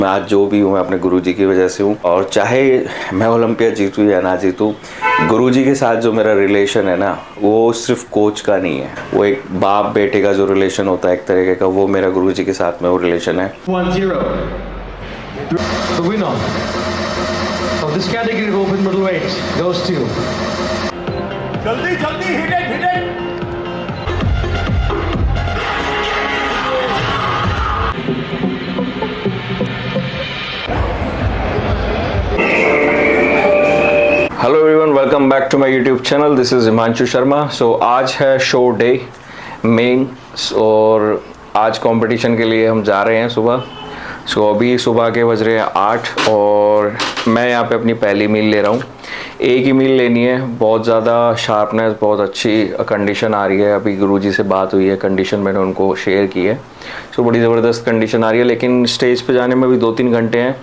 मैं आज जो भी हूँ मैं अपने गुरुजी की वजह से हूँ, और चाहे मैं ओलंपिया जीतूँ या ना जीतूँ, गुरुजी के साथ जो मेरा रिलेशन है ना, वो सिर्फ कोच का नहीं है, वो एक बाप बेटे का जो रिलेशन होता है एक तरीके का, वो मेरा गुरुजी के साथ में वो रिलेशन है। 1-0. The winner of this category of open middleweight goes to जल्दी जल्दी hit it hit it. Hello everyone, welcome back to my YouTube channel. This is Himanshu Sharma. So आज है शो डे मेन, और आज कंपटीशन के लिए हम जा रहे हैं सुबह। सो अभी सुबह के बज रहे हैं 8 और मैं यहाँ पे अपनी पहली मील ले रहा हूँ। एक ही मील लेनी है, बहुत ज़्यादा शार्पनेस, बहुत अच्छी कंडीशन आ रही है। अभी गुरुजी से बात हुई है, कंडीशन मैंने उनको शेयर की है। सो बड़ी ज़बरदस्त कंडीशन आ रही है, लेकिन स्टेज पे जाने में भी 2-3 घंटे हैं,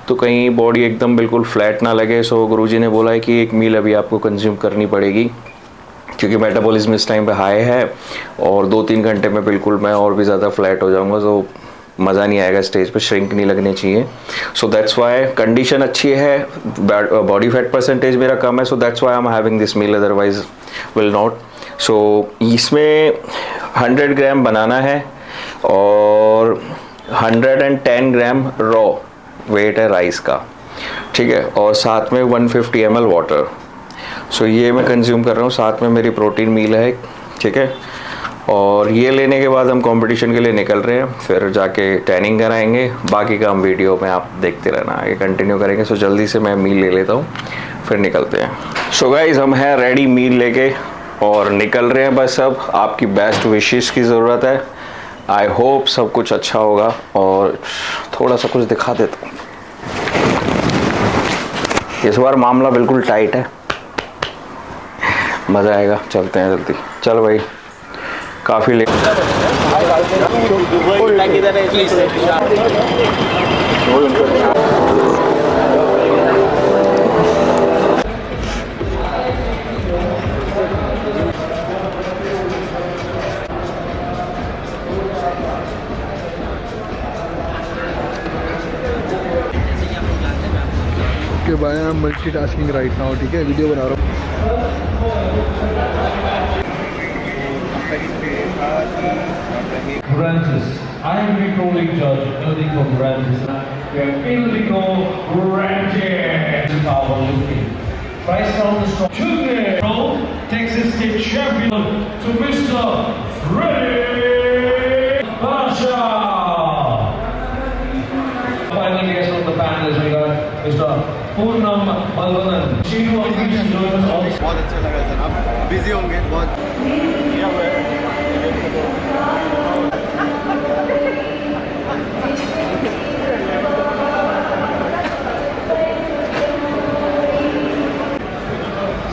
तो कहीं बॉडी एकदम बिल्कुल फ्लैट ना लगे। सो गुरुजी ने बोला है कि एक मील अभी आपको कंज्यूम करनी पड़ेगी, क्योंकि मेटाबॉलिज्म इस टाइम पे हाई है और 2-3 घंटे में बिल्कुल मैं और भी ज़्यादा फ्लैट हो जाऊँगा, तो मज़ा नहीं आएगा, स्टेज पे श्रिंक नहीं लगने चाहिए। सो दैट्स वाई कंडीशन अच्छी है, बॉडी फैट परसेंटेज मेरा कम है, so that's why I am having this meal, otherwise will not. So इसमें 100 ग्राम बनाना है और 110 ग्राम रॉ वेट है राइस का, ठीक है, और साथ में 150 ml वाटर। सो ये मैं कंज्यूम कर रहा हूँ, साथ में मेरी प्रोटीन मील है, ठीक है। और ये लेने के बाद हम कंपटीशन के लिए निकल रहे हैं, फिर जाके टैनिंग कराएंगे। बाकी का हम वीडियो में आप देखते रहना, आगे कंटिन्यू करेंगे। सो जल्दी से मैं मील ले लेता हूँ, फिर निकलते हैं। सो गाइज, हम हैं रेडी मील लेके और निकल रहे हैं। बस अब आपकी बेस्ट विशेस की ज़रूरत है। आई होप सब कुछ अच्छा होगा, और थोड़ा सा कुछ दिखा देता हूँ। इस बार मामला बिल्कुल टाइट है, मज़ा आएगा। चलते हैं जल्दी, चल भाई, काफ़ी लेट। के भाई I am multitasking right now, ठीक है, वीडियो बना रहा हूँ। Francis. I am recalling Judge Ildiko Francis. We have Ildiko Francis. Powerlifting. Price round the strong. Chutney. Texas State Champion to Mr. Freddy Pasha. Final guest on the panel is we got Mr. Poonam Balvanan. Shinu Abish joins us also. बहुत अच्छा लगा sir, आप busy होंगे बहुत।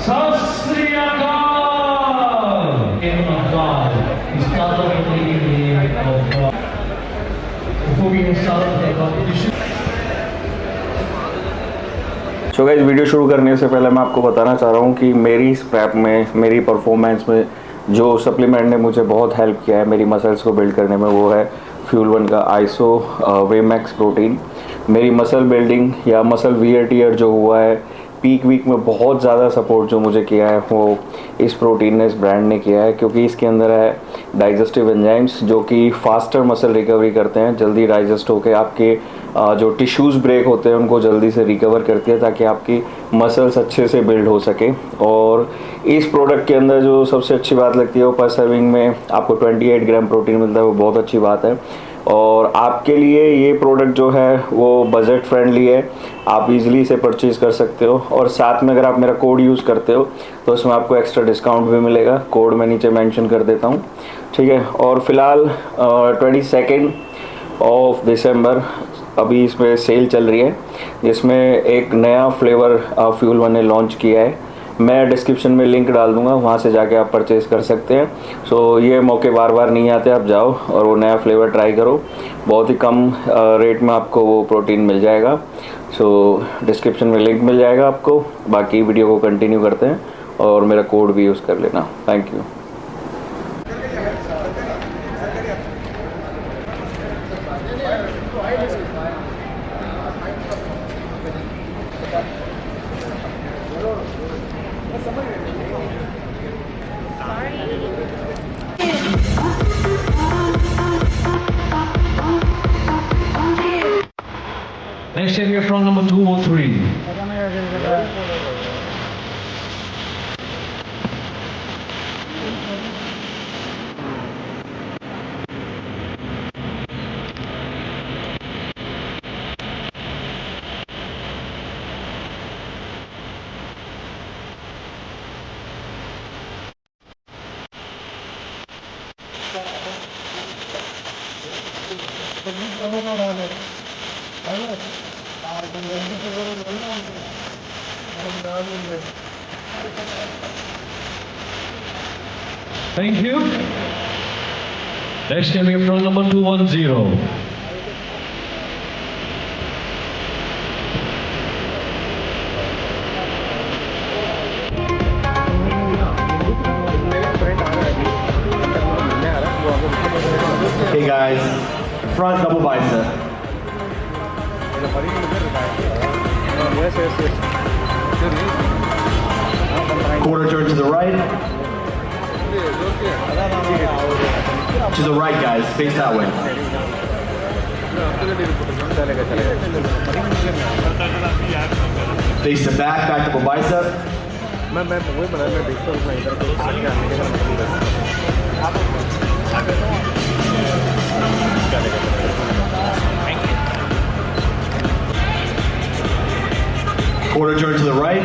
Sat Sri Akal! Name of God. He's cultivating the name of God. Before we can start the competition. So guys, video शुरू करने से पहले मैं आपको बताना चाह रहा हूँ कि मेरी इस प्रैप में, मेरी परफॉर्मेंस में जो सप्लीमेंट ने मुझे बहुत हेल्प किया है मेरी मसल्स को बिल्ड करने में, वो है फ्यूल 1 का आइसो वेमैक्स प्रोटीन। मेरी मसल बिल्डिंग या मसल वियर टियर जो हुआ है पीक वीक में, बहुत ज़्यादा सपोर्ट जो मुझे किया है वो इस प्रोटीन ने, इस ब्रांड ने किया है, क्योंकि इसके अंदर है डाइजेस्टिव एंजाइम्स जो कि फास्टर मसल रिकवरी करते हैं, जल्दी डाइजेस्ट होकर आपके जो टिश्यूज़ ब्रेक होते हैं उनको जल्दी से रिकवर करती है, ताकि आपकी मसल्स अच्छे से बिल्ड हो सके। और इस प्रोडक्ट के अंदर जो सबसे अच्छी बात लगती है वो पर सर्विंग में आपको 28 ग्राम प्रोटीन मिलता है, वो बहुत अच्छी बात है। और आपके लिए ये प्रोडक्ट जो है वो बजट फ्रेंडली है, आप इजीली इसे परचेज़ कर सकते हो। और साथ में अगर आप मेरा कोड यूज़ करते हो तो इसमें आपको एक्स्ट्रा डिस्काउंट भी मिलेगा, कोड मैं नीचे मेंशन कर देता हूँ, ठीक है। और फिलहाल 22 ऑफ दिसंबर अभी इसमें सेल चल रही है, जिसमें एक नया फ्लेवर फ्यूल 1 ने लॉन्च किया है। मैं डिस्क्रिप्शन में लिंक डाल दूंगा, वहाँ से जाके आप परचेज़ कर सकते हैं। सो ये मौके बार बार नहीं आते, आप जाओ और वो नया फ्लेवर ट्राई करो, बहुत ही कम रेट में आपको वो प्रोटीन मिल जाएगा। सो डिस्क्रिप्शन में लिंक मिल जाएगा आपको। बाकी वीडियो को कंटिन्यू करते हैं और मेरा कोड भी यूज़ कर लेना। Thank you. Next area from number 203. Thank you. Next area from number 210. Hey guys, front double bicep. Yes, yes, yes. Quarter turn to the right. To the right, guys. Face that way. Face the back, back double bicep. मैं वही बना मैं देखता हूँ मैं इधर को साथ आने के Quarter turn to the right.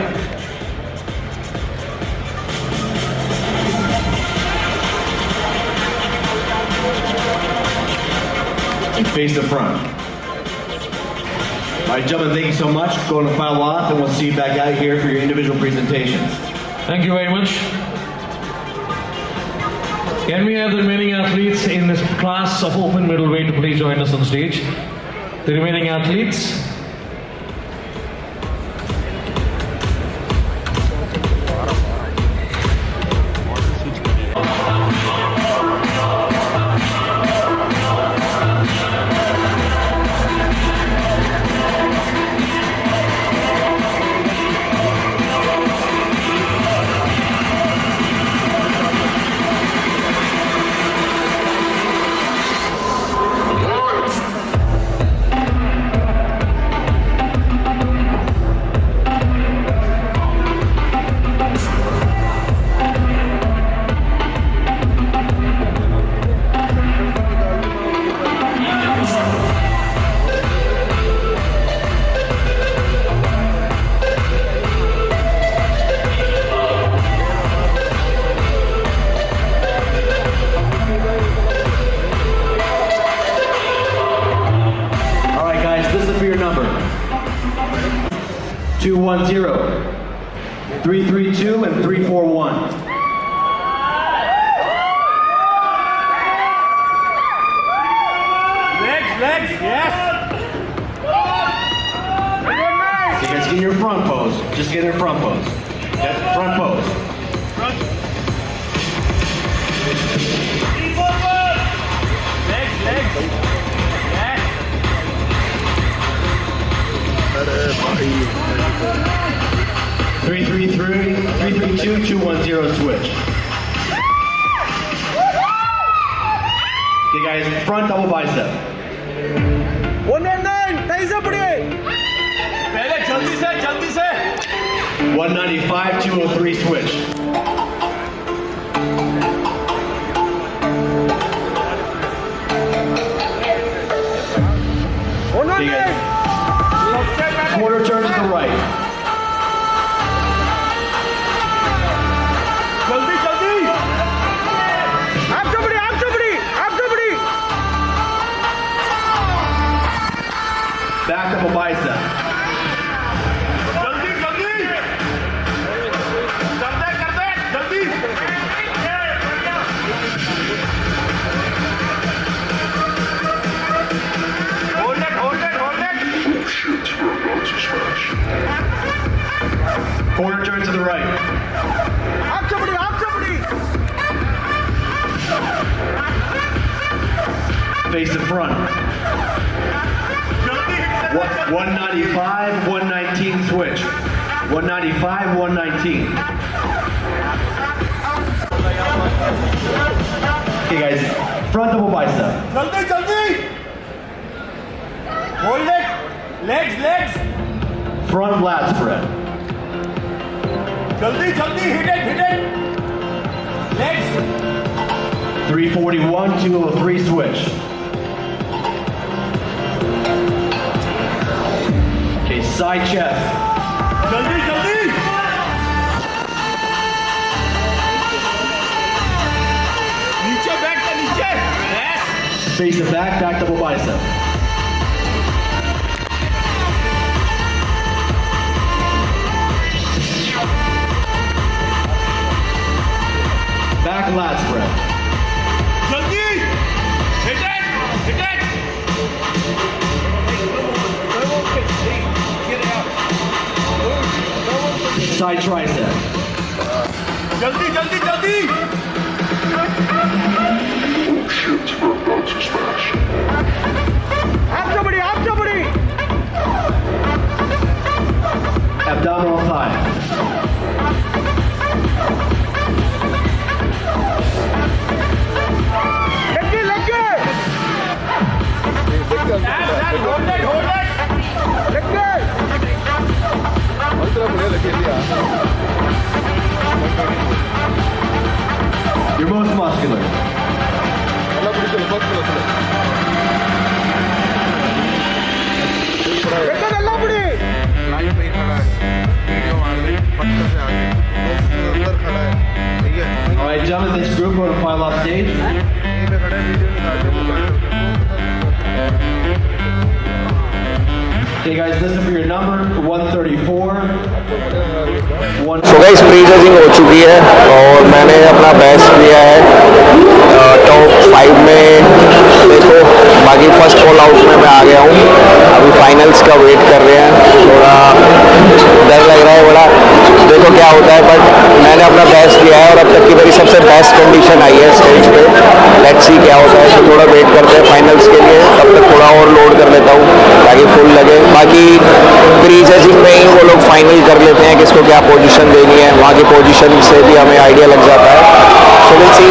And face the front. All right, gentlemen, thank you so much. Go and file off, and we'll see you back out here for your individual presentations. Thank you very much. Can we have the remaining athletes in this class of open middleweight to please join us on stage? The remaining athletes. All right, guys, listen for your number. 210, 332, and 341. Legs, yes. You guys get in your front pose. Just get in your front pose. Okay? Front pose. Legs, yes. 333, 332, 210 switch. Okay, guys, front double bicep. 195, 203 switch. Okay, guys. Quarter turn to the right. Back double bicep. Quarter turn to the right. Face the front. 195, 119 switch. 195, 119. Okay, guys, front double bicep. जल्दी जल्दी hold it Legs. Front lat spread. Jaldi, hit it. Legs. 341, 203 switch. Okay, side chest. Jaldi. Yes. Face the back double bicep. Back lat spread. Jaldi! Hit it! Side tricep. Jaldi! Up somebody! Abdominal thigh. You're most muscular. Line पे ही खड़ा है video आ गई पत्थर से आगे अंदर खड़ा है ठीक है Alright, gentlemen, this group will file off stage. यहीं पे खड़ा है वीडियो निकाल के Okay, guys, listen for your number 134. So guys pre judging हो चुकी है और मैंने अपना बेस्ट दिया है टॉप 5 में। देखो बाकी फर्स्ट कॉल आउट में मैं आ गया हूँ। अभी फाइनल्स का वेट कर रहे हैं, थोड़ा डर लग रहा है बड़ा, देखो क्या होता है। बट मैंने अपना बेस्ट दिया है और अब तक की मेरी सबसे बेस्ट कंडीशन आई है स्टेज पे। लेट्स सी क्या होता है, तो थोड़ा वेट करते हैं फाइनल्स के लिए। तब तक थोड़ा और लोड कर लेता हूँ ताकि फुल लगे। बाकी प्री जजिंग में ही वो लोग फाइनल कर लेते हैं किसको क्या पोजीशन देनी है, वहाँ की पोजीशन से भी हमें आइडिया लग जाता है। सो विल सी,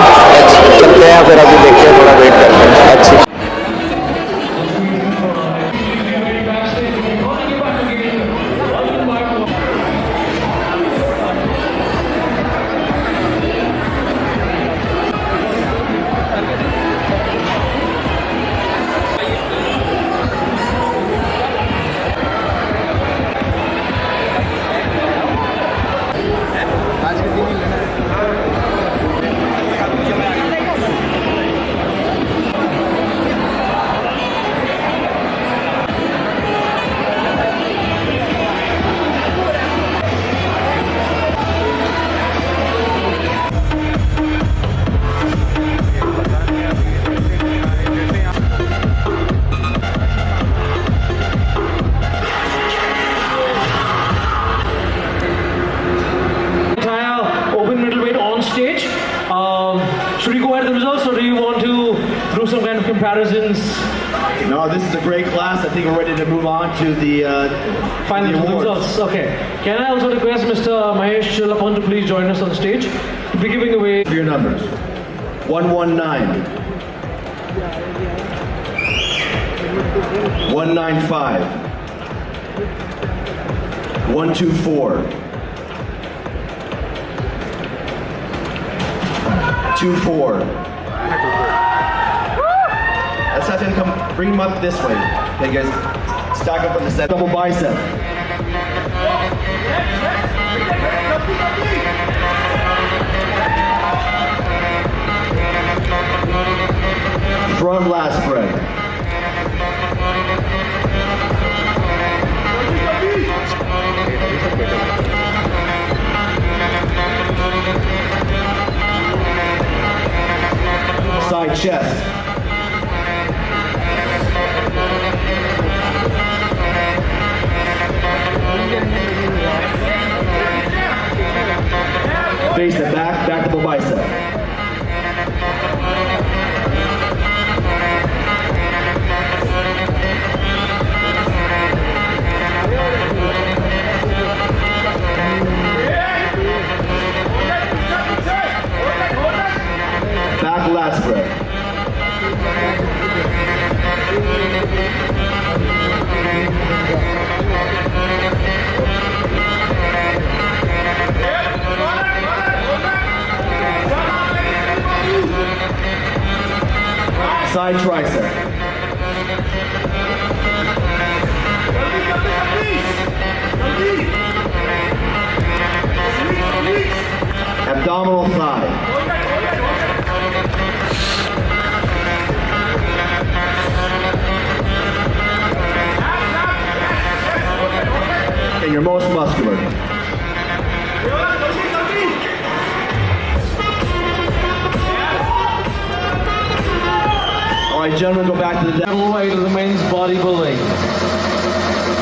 चलते हैं फिर अभी देखते हैं, थोड़ा वेट करते हैं। अच्छी Should we go ahead with the results, or do you want to do some kind of comparisons? No, this is a great class. I think we're ready to move on to the Final the awards. results. Okay. Can I also request Mr. Mahesh Chillapon to please join us on stage? To be giving away. For your numbers. 119. 195. 124. 24. Let's have him come, bring him up this way. Okay, guys, stack up on the set. Double bicep. Front lat spread. Side chest. Face the back double bicep. side tricep. Abdominal thigh. And your most muscular. All right, gentlemen, go back to the deck. Middleweight of the men's bodybuilding.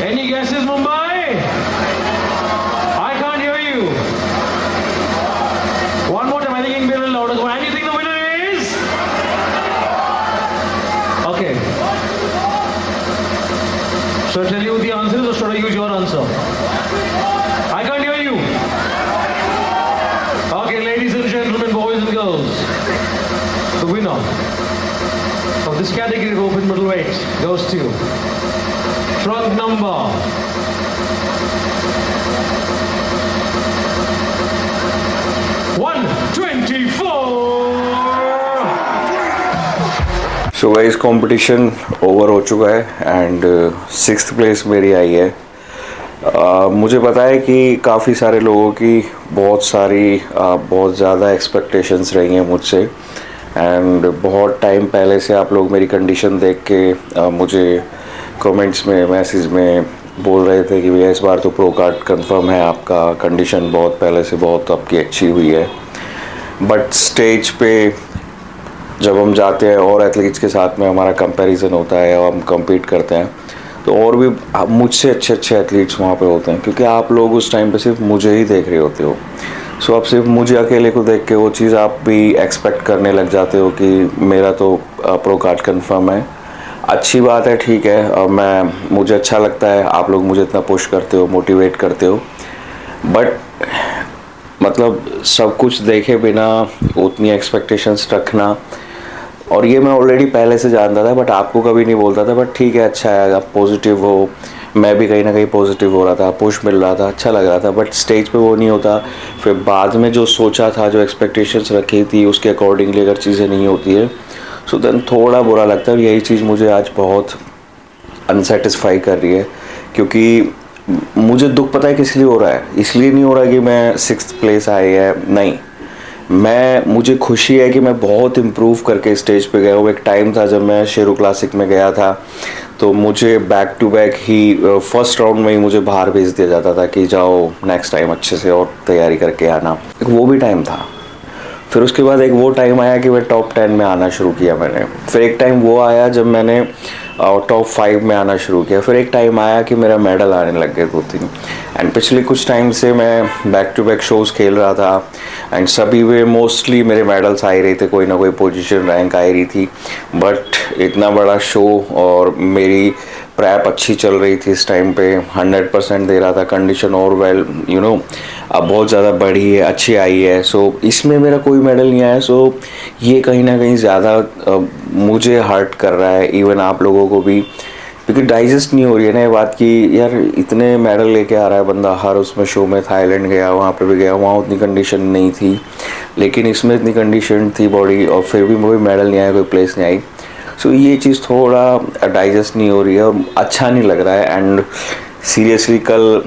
Any guesses, Mumbai? I can't hear you. One more time, I think it can be a little louder. And you think the winner is? Okay. Should I tell you the answers or should I use your answer? I can't hear you. Okay, ladies and gentlemen, boys and girls. The winner of this category of open middleweight goes to truck number 124. So guys competition over हो चुका है and 6th place मेरी आई है। मुझे पता है कि काफ़ी सारे लोगों की बहुत ज़्यादा एक्सपेक्टेशंस रही हैं मुझसे एंड बहुत टाइम पहले से आप लोग मेरी कंडीशन देख के मुझे कमेंट्स में मैसेज में बोल रहे थे कि भैया इस बार तो प्रो कार्ड कंफर्म है, आपका कंडीशन बहुत पहले से बहुत आपकी अच्छी हुई है। बट स्टेज पे जब हम जाते हैं और एथलीट्स के साथ में हमारा कंपैरिजन होता है और हम compete करते हैं तो और भी मुझसे अच्छे एथलीट्स वहाँ पे होते हैं, क्योंकि आप लोग उस टाइम पे सिर्फ मुझे ही देख रहे होते हो। सो आप सिर्फ मुझे अकेले को देख के वो चीज़ आप भी एक्सपेक्ट करने लग जाते हो कि मेरा तो प्रो कार्ड कंफर्म है। अच्छी बात है, ठीक है, मुझे अच्छा लगता है आप लोग मुझे इतना पुश करते हो, मोटिवेट करते हो, बट मतलब सब कुछ देखे बिना उतनी एक्सपेक्टेशंस रखना, और ये मैं ऑलरेडी पहले से जानता था बट आपको कभी नहीं बोलता था। बट ठीक है, अच्छा है, आप पॉजिटिव हो, मैं भी कहीं ना कहीं पॉजिटिव हो रहा था, पुश मिल रहा था, अच्छा लग रहा था। बट स्टेज पे वो नहीं होता। फिर बाद में जो सोचा था, जो एक्सपेक्टेशंस रखी थी उसके अकॉर्डिंगली अगर चीज़ें नहीं होती है सो देन थोड़ा बुरा लगता है। और यही चीज़ मुझे आज बहुत अनसेटिस्फाई कर रही है, क्योंकि मुझे दुख पता है किस लिए हो रहा है। इसलिए नहीं हो रहा कि मैं 6th प्लेस आई है, नहीं, मुझे खुशी है कि मैं बहुत इम्प्रूव करके स्टेज पे गया हूँ। एक टाइम था जब मैं शेरू क्लासिक में गया था तो मुझे बैक टू बैक ही फर्स्ट राउंड में ही मुझे बाहर भेज दिया जाता था कि जाओ नेक्स्ट टाइम अच्छे से और तैयारी करके आना। वो भी टाइम था। फिर उसके बाद एक वो टाइम आया कि मैं टॉप 10 में आना शुरू किया मैंने। फिर एक टाइम वो आया जब मैंने टॉप 5 में आना शुरू किया। फिर एक टाइम आया कि मेरा मेडल आने लग गए 2-3। एंड पिछले कुछ टाइम से मैं बैक टू बैक शोज़ खेल रहा था एंड सभी में मोस्टली मेरे मेडल्स आ ही रहे थे, कोई ना कोई पोजीशन रैंक आ ही रही थी। बट इतना बड़ा शो और मेरी प्रैप अच्छी चल रही थी इस टाइम पे, 100% दे रहा था, कंडीशन और वेल अब बहुत ज़्यादा बढ़ी है, अच्छी आई है। सो इसमें मेरा कोई मेडल नहीं आया। सो ये कहीं ना कहीं ज़्यादा मुझे हर्ट कर रहा है, इवन आप लोगों को भी, क्योंकि डाइजेस्ट नहीं हो रही है ना ये बात कि यार इतने मेडल लेके आ रहा है बंदा हर उसमें शो में। थाईलैंड गया, वहाँ पे भी गया, वहाँ उतनी कंडीशन नहीं थी, लेकिन इसमें इतनी कंडीशन थी बॉडी और फिर भी कोई मेडल नहीं आया, कोई प्लेस नहीं आई। सो ये चीज़ थोड़ा डाइजेस्ट नहीं हो रही है और अच्छा नहीं लग रहा है। एंड सीरियसली कल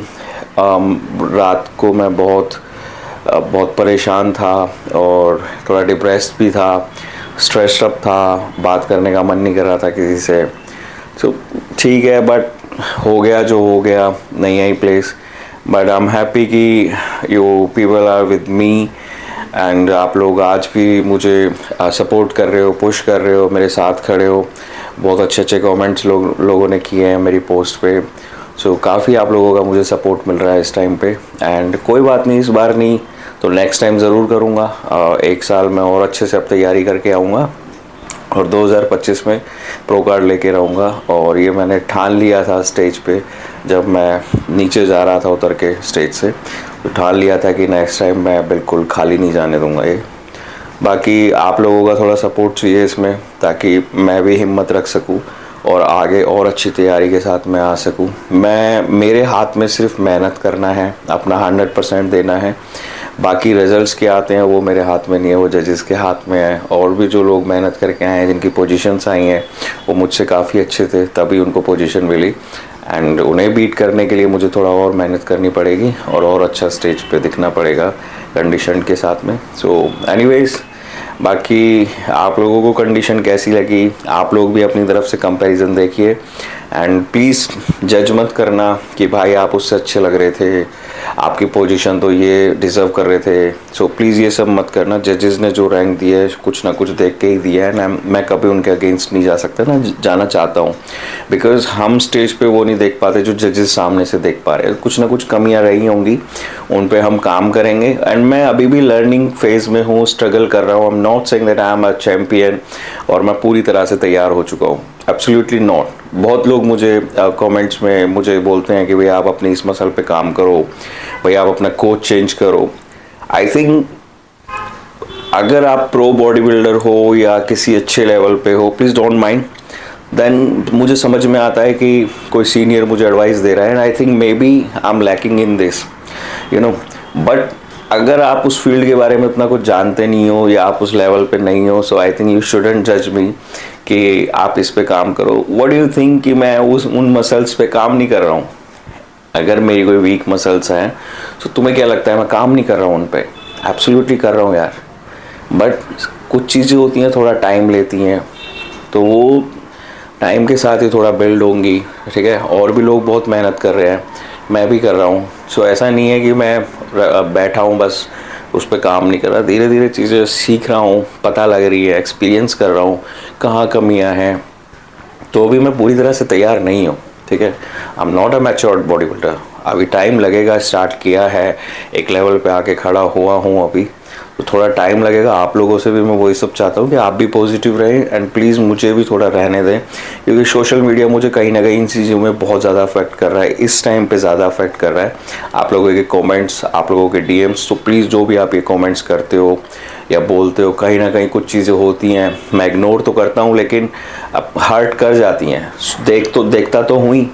रात को मैं बहुत परेशान था और थोड़ा डिप्रेस्ड भी था, स्ट्रेस्ड अप था, बात करने का मन नहीं कर रहा था किसी से। सो ठीक है, बट हो गया जो हो गया, नहीं आई place. But I am happy कि you people are with me and आप लोग आज भी मुझे सपोर्ट कर रहे हो, पुश कर रहे हो, मेरे साथ खड़े हो। बहुत अच्छे कमेंट्स लोगों ने किए हैं मेरी पोस्ट पे। सो काफ़ी आप लोगों का मुझे सपोर्ट मिल रहा है इस टाइम पे। एंड कोई बात नहीं, इस बार नहीं तो नेक्स्ट टाइम ज़रूर करूँगा। एक साल में और अच्छे से अब तैयारी करके आऊँगा और 2025 में प्रो कार्ड लेके रहूँगा। और ये मैंने ठान लिया था स्टेज पे, जब मैं नीचे जा रहा था उतर के स्टेज से, तो ठान लिया था कि नेक्स्ट टाइम मैं बिल्कुल खाली नहीं जाने दूँगा ये। बाकी आप लोगों का थोड़ा सपोर्ट चाहिए इसमें, ताकि मैं भी हिम्मत रख सकूँ और आगे और अच्छी तैयारी के साथ मैं आ सकूँ। मेरे हाथ में सिर्फ मेहनत करना है, अपना 100% देना है। बाकी रिजल्ट्स क्या आते हैं वो मेरे हाथ में नहीं है, वो जजेस के हाथ में है। और भी जो लोग मेहनत करके आए हैं, जिनकी पोजीशंस आई हैं, वो मुझसे काफ़ी अच्छे थे, तभी उनको पोजीशन मिली। एंड उन्हें बीट करने के लिए मुझे थोड़ा और मेहनत करनी पड़ेगी और अच्छा स्टेज पे दिखना पड़ेगा कंडीशन के साथ में। सो एनीवेज, बाकी आप लोगों को कंडीशन कैसी लगी, आप लोग भी अपनी तरफ से कंपैरिजन देखिए। एंड प्लीज़ जज मत करना कि भाई आप उससे अच्छे लग रहे थे, आपकी पोजीशन तो ये डिज़र्व कर रहे थे। सो प्लीज़ ये सब मत करना। जजेस ने जो रैंक दिया है कुछ ना कुछ देख के ही दिया है ना, मैं कभी उनके अगेंस्ट नहीं जा सकता, ना जाना चाहता हूँ, बिकॉज हम स्टेज पे वो नहीं देख पाते जो जजेस सामने से देख पा रहे हैं। कुछ ना कुछ कमियाँ रही होंगी, उन पे हम काम करेंगे। एंड मैं अभी भी लर्निंग फेज़ में हूँ, स्ट्रगल कर रहा हूँ। I am not saying that I am a champion और मैं पूरी तरह से तैयार हो चुका हूँ, एब्सोल्युटली नॉट। बहुत लोग मुझे कमेंट्स में मुझे बोलते हैं कि भाई आप अपनी इस मसल पे काम करो, भाई आप अपना कोच चेंज करो। आई थिंक अगर आप प्रो बॉडी बिल्डर हो या किसी अच्छे लेवल पे हो, प्लीज़ डोंट माइंड। देन मुझे समझ में आता है कि कोई सीनियर मुझे एडवाइस दे रहा है, and I think may be I am lacking in this, you know. But अगर आप उस फील्ड के बारे में उतना कुछ जानते नहीं हो या आप उस लेवल पे नहीं हो, सो आई थिंक यू शुडंट जज मी कि आप इस पे काम करो। व्हाट डू यू थिंक कि मैं उन मसल्स पे काम नहीं कर रहा हूँ? अगर मेरी कोई वीक मसल्स हैं तो तुम्हें क्या लगता है मैं काम नहीं कर रहा हूँ उन पे? एब्सोल्युटली कर रहा हूँ यार। बट कुछ चीज़ें होती हैं, थोड़ा टाइम लेती हैं, तो वो टाइम के साथ ही थोड़ा बिल्ड होंगी, ठीक है। और भी लोग बहुत मेहनत कर रहे हैं, मैं भी कर रहा हूँ। सो ऐसा नहीं है कि मैं बैठा हूँ बस उस पर काम नहीं कर रहा। धीरे धीरे चीज़ें सीख रहा हूँ, पता लग रही है, एक्सपीरियंस कर रहा हूँ कहाँ कमियाँ हैं। तो अभी मैं पूरी तरह से तैयार नहीं हूँ, ठीक है। I am not a matured body builder, अभी टाइम लगेगा। स्टार्ट किया है, एक लेवल पे आके खड़ा हुआ हूँ अभी, तो थोड़ा टाइम लगेगा। आप लोगों से भी मैं वही सब चाहता हूँ कि आप भी पॉजिटिव रहें एंड प्लीज़ मुझे भी थोड़ा रहने दें, क्योंकि सोशल मीडिया मुझे कहीं ना कहीं इन चीज़ों में बहुत ज़्यादा अफेक्ट कर रहा है, इस टाइम पे ज़्यादा अफेक्ट कर रहा है। आप लोगों के कमेंट्स, आप लोगों के डीएम्स, तो प्लीज़ जो भी आप ये कमेंट्स करते हो या बोलते हो, कहीं ना कहीं कुछ चीज़ें होती हैं, मैं इग्नोर तो करता हूँ लेकिन अब हर्ट कर जाती हैं। देखता तो हूँ ही,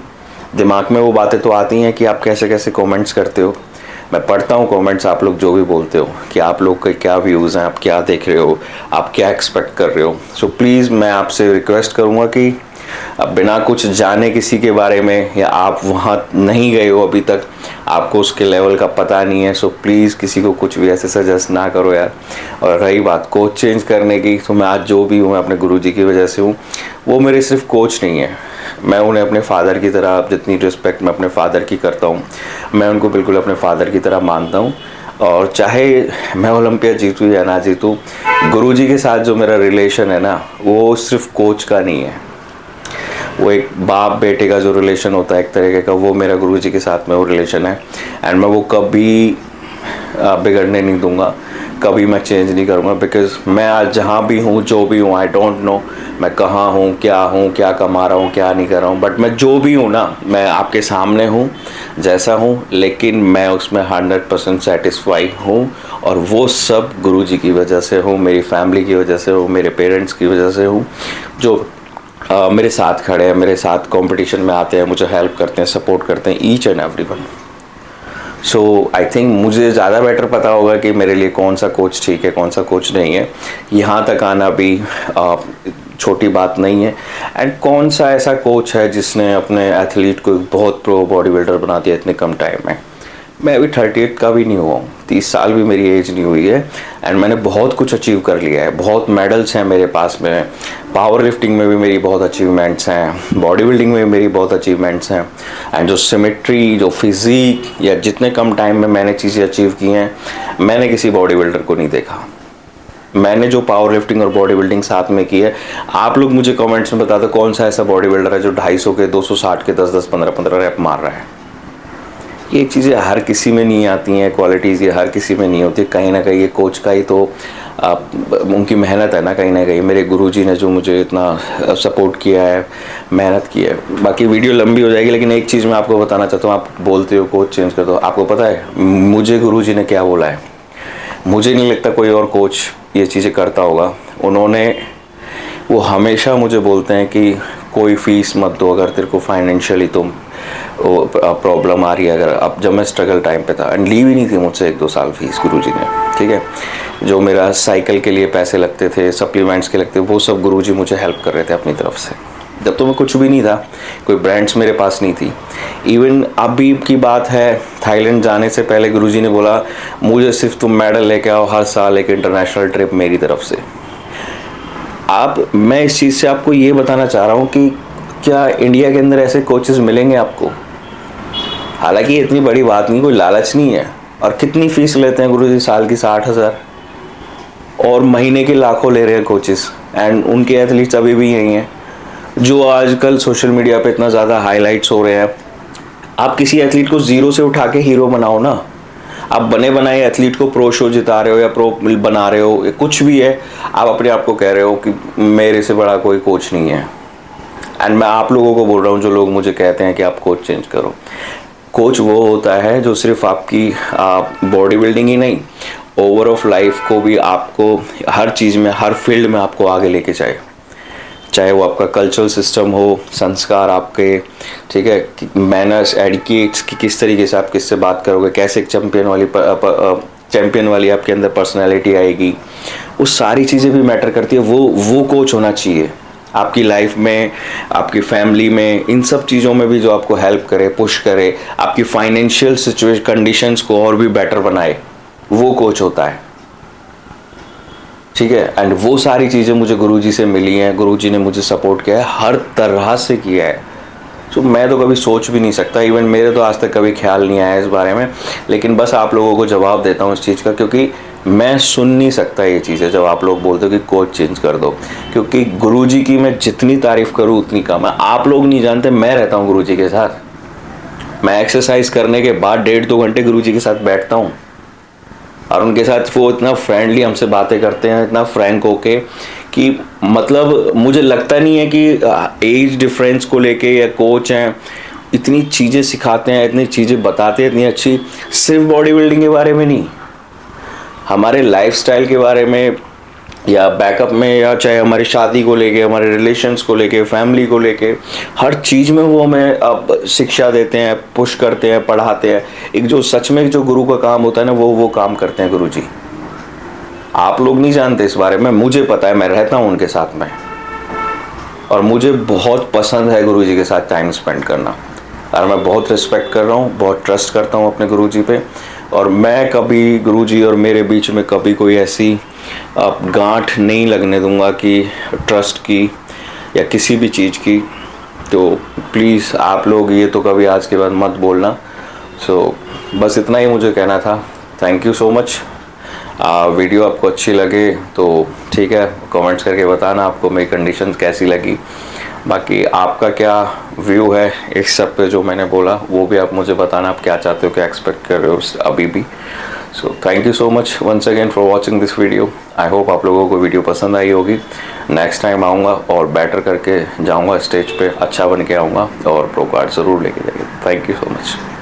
दिमाग में वो बातें तो आती हैं कि आप कैसे कैसे कमेंट्स करते हो। मैं पढ़ता हूँ कमेंट्स, आप लोग जो भी बोलते हो कि आप लोग के क्या व्यूज़ हैं, आप क्या देख रहे हो, आप क्या एक्सपेक्ट कर रहे हो। सो प्लीज़ मैं आपसे रिक्वेस्ट करूँगा कि अब बिना कुछ जाने किसी के बारे में, या आप वहाँ नहीं गए हो अभी तक, आपको उसके लेवल का पता नहीं है, सो प्लीज़ किसी को कुछ भी ऐसे सजेस्ट ना करो यार। और रही बात कोच चेंज करने की, तो मैं आज जो भी हूँ मैं अपने गुरुजी की वजह से हूँ। वो मेरे सिर्फ कोच नहीं है, मैं उन्हें अपने फादर की तरह, जितनी रिस्पेक्ट मैं अपने फादर की करता हूँ, मैं उनको बिल्कुल अपने फादर की तरह मानता हूँ। और चाहे मैं ओलंपिया जीतूँ या ना जीतूँ, गुरुजी के साथ जो मेरा रिलेशन है ना, वो सिर्फ कोच का नहीं है, वो एक बाप बेटे का जो रिलेशन होता है एक तरीके का, वो मेरा गुरुजी के साथ में वो रिलेशन है। एंड मैं वो कभी बिगड़ने नहीं दूंगा, कभी मैं चेंज नहीं करूँगा, बिकॉज मैं आज जहाँ भी हूँ, जो भी हूँ, आई डोंट नो मैं कहाँ हूँ, क्या कमा रहा हूँ, क्या नहीं कर रहा हूँ, बट मैं जो भी हूँ ना, मैं आपके सामने हूँ जैसा हूँ, लेकिन मैं उसमें 100% सेटिस्फाई हूँ। और वो सब गुरुजी की वजह से हूँ, मेरी फैमिली की वजह से हूँ, मेरे पेरेंट्स की वजह से हूँ, जो मेरे साथ खड़े हैं, मेरे साथ कंपटीशन में आते हैं, मुझे हेल्प करते हैं, सपोर्ट करते हैं, each and everyone. So I think मुझे ज़्यादा बेटर पता होगा कि मेरे लिए कौन सा कोच ठीक है, कौन सा कोच नहीं है। यहाँ तक आना भी छोटी बात नहीं है। एंड कौन सा ऐसा कोच है जिसने अपने एथलीट को बहुत प्रो बॉडी बिल्डर बना दिया इतने कम टाइम में। मैं अभी 38 का भी नहीं हुआ हूँ, 30 साल भी मेरी एज नहीं हुई है, एंड मैंने बहुत कुछ अचीव कर लिया है, बहुत मेडल्स हैं मेरे पास में, पावर लिफ्टिंग में भी मेरी बहुत अचीवमेंट्स हैं, बॉडी बिल्डिंग में भी मेरी बहुत अचीवमेंट्स हैं। एंड जो सिमेट्री, जो फिज़िक, या जितने कम टाइम में मैंने चीज़ें अचीव की हैं, मैंने किसी बॉडी बिल्डर को नहीं देखा। मैंने जो पावर लिफ्टिंग और बॉडी बिल्डिंग साथ में की है, आप लोग मुझे कमेंट्स में बता दो कौन सा ऐसा बॉडी बिल्डर है जो 250 के, 260 के 10-10, 15-15 रैप मार रहा है। ये चीज़ें हर किसी में नहीं आती हैं, क्वालिटीज़ ये हर किसी में नहीं होती। कहीं ना कहीं ये कोच का ही तो उनकी मेहनत है ना, कहीं ना कहीं मेरे गुरुजी ने जो मुझे इतना सपोर्ट किया है, मेहनत की है। बाकी वीडियो लंबी हो जाएगी, लेकिन एक चीज़ मैं आपको बताना चाहता हूँ। आप बोलते हो कोच चेंज कर दो, आपको पता है मुझे गुरुजी ने क्या बोला है? मुझे नहीं लगता कोई और कोच ये चीज़ें करता होगा। वो हमेशा मुझे बोलते हैं कि कोई फ़ीस मत दो, अगर तेरे को फाइनेंशियली तुम प्रॉब्लम आ रही है, अगर अब जब मैं स्ट्रगल टाइम पे था एंड ली भी नहीं थी मुझसे 1-2 साल फीस गुरुजी ने, ठीक है। जो मेरा साइकिल के लिए पैसे लगते थे, सप्लीमेंट्स के लगते थे, वो सब गुरुजी मुझे हेल्प कर रहे थे अपनी तरफ से। जब तो मैं कुछ भी नहीं था, कोई ब्रांड्स मेरे पास नहीं थी। इवन अभी की बात है, थाईलैंड जाने से पहले गुरुजी ने बोला मुझे सिर्फ तुम मेडल लेके आओ हर साल एक इंटरनेशनल ट्रिप मेरी तरफ से। मैं इस चीज़ से आपको ये बताना चाह रहा हूँ कि क्या इंडिया के अंदर ऐसे कोचेस मिलेंगे आपको? हालांकि ये इतनी बड़ी बात नहीं, कोई लालच नहीं है। और कितनी फीस लेते हैं गुरुजी? साल की 60,000 और महीने के लाखों ले रहे हैं कोचेस, एंड उनके एथलीट्स अभी भी यही हैं जो आजकल सोशल मीडिया पे इतना ज़्यादा हाईलाइट्स हो रहे हैं। आप किसी एथलीट को ज़ीरो से उठा के हीरो बनाओ ना। आप बने बनाए एथलीट को प्रो शो जिता रहे हो या प्रो बना रहे हो, कुछ भी है, आप अपने आप को कह रहे हो कि मेरे से बड़ा कोई कोच नहीं है। एंड मैं आप लोगों को बोल रहा हूँ जो लोग मुझे कहते हैं कि आप कोच चेंज करो। कोच वो होता है जो सिर्फ आपकी बॉडी बिल्डिंग ही नहीं, ओवर ऑफ लाइफ को भी आपको हर चीज़ में, हर फील्ड में आपको आगे लेके जाए। चाहे वो आपका कल्चरल सिस्टम हो, संस्कार आपके, ठीक है, मैनर्स, एडिकेट्स कि किस तरीके से आप किससे बात करोगे, कैसे एक चैम्पियन वाली आपके अंदर पर्सनैलिटी आएगी, वो सारी चीज़ें भी मैटर करती है। वो कोच होना चाहिए आपकी लाइफ में, आपकी फैमिली में, इन सब चीज़ों में भी जो आपको हेल्प करे, पुश करे, आपकी फाइनेंशियल सिचुएशन कंडीशंस को और भी बेटर बनाए, वो कोच होता है, ठीक है। एंड वो सारी चीज़ें मुझे गुरुजी से मिली हैं, गुरुजी ने मुझे सपोर्ट किया है, हर तरह से किया है। तो मैं तो कभी सोच भी नहीं सकता, इवन मेरे तो आज तक कभी ख्याल नहीं आया इस बारे में, लेकिन बस आप लोगों को जवाब देता हूँ इस चीज़ का, क्योंकि मैं सुन नहीं सकता ये चीज़ें जब आप लोग बोलते हो कि कोच चेंज कर दो। क्योंकि गुरुजी की मैं जितनी तारीफ़ करूँ उतनी कम है। आप लोग नहीं जानते, मैं रहता हूँ गुरुजी के साथ। मैं एक्सरसाइज करने के बाद 1.5-2 घंटे गुरुजी के साथ बैठता हूँ, और उनके साथ वो इतना फ्रेंडली हमसे बातें करते हैं, इतना फ्रैंक होके कि मतलब मुझे लगता नहीं है कि एज डिफरेंस को लेके या कोच हैं, इतनी चीज़ें सिखाते हैं, इतनी चीज़ें बताते हैं, इतनी अच्छी, सिर्फ बॉडी बिल्डिंग के बारे में नहीं, हमारे लाइफस्टाइल के बारे में या बैकअप में, या चाहे हमारी शादी को लेके, हमारे रिलेशंस को लेके, फैमिली को लेके, हर चीज़ में वो हमें अब शिक्षा देते हैं, पुश करते हैं, पढ़ाते हैं। एक जो सच में जो गुरु का काम होता है ना, वो काम करते हैं गुरुजी। आप लोग नहीं जानते इस बारे में, मुझे पता है, मैं रहता हूँ उनके साथ में, और मुझे बहुत पसंद है गुरुजी के साथ टाइम स्पेंड करना, और मैं बहुत रिस्पेक्ट कर रहा हूँ, बहुत ट्रस्ट करता हूँ अपने गुरुजी पे। और मैं कभी गुरुजी और मेरे बीच में कभी कोई ऐसी गांठ नहीं लगने दूंगा कि ट्रस्ट की या किसी भी चीज़ की। तो प्लीज़ आप लोग ये तो कभी आज के बाद मत बोलना। बस इतना ही मुझे कहना था। Thank you so much. Video आपको अच्छी लगे तो ठीक है, कमेंट्स करके बताना आपको मेरी कंडीशंस कैसी लगी। बाकी आपका क्या व्यू है इस सब पे जो मैंने बोला, वो भी आप मुझे बताना, आप क्या चाहते हो, क्या एक्सपेक्ट कर रहे हो अभी भी। So thank you so much once again for watching this video. I hope आप लोगों को वीडियो पसंद आई होगी। नेक्स्ट टाइम आऊँगा और बेटर करके जाऊँगा, स्टेज पे अच्छा बन के आऊँगा और प्रो कार्ड ज़रूर लेके जाएंगे। Thank you so much.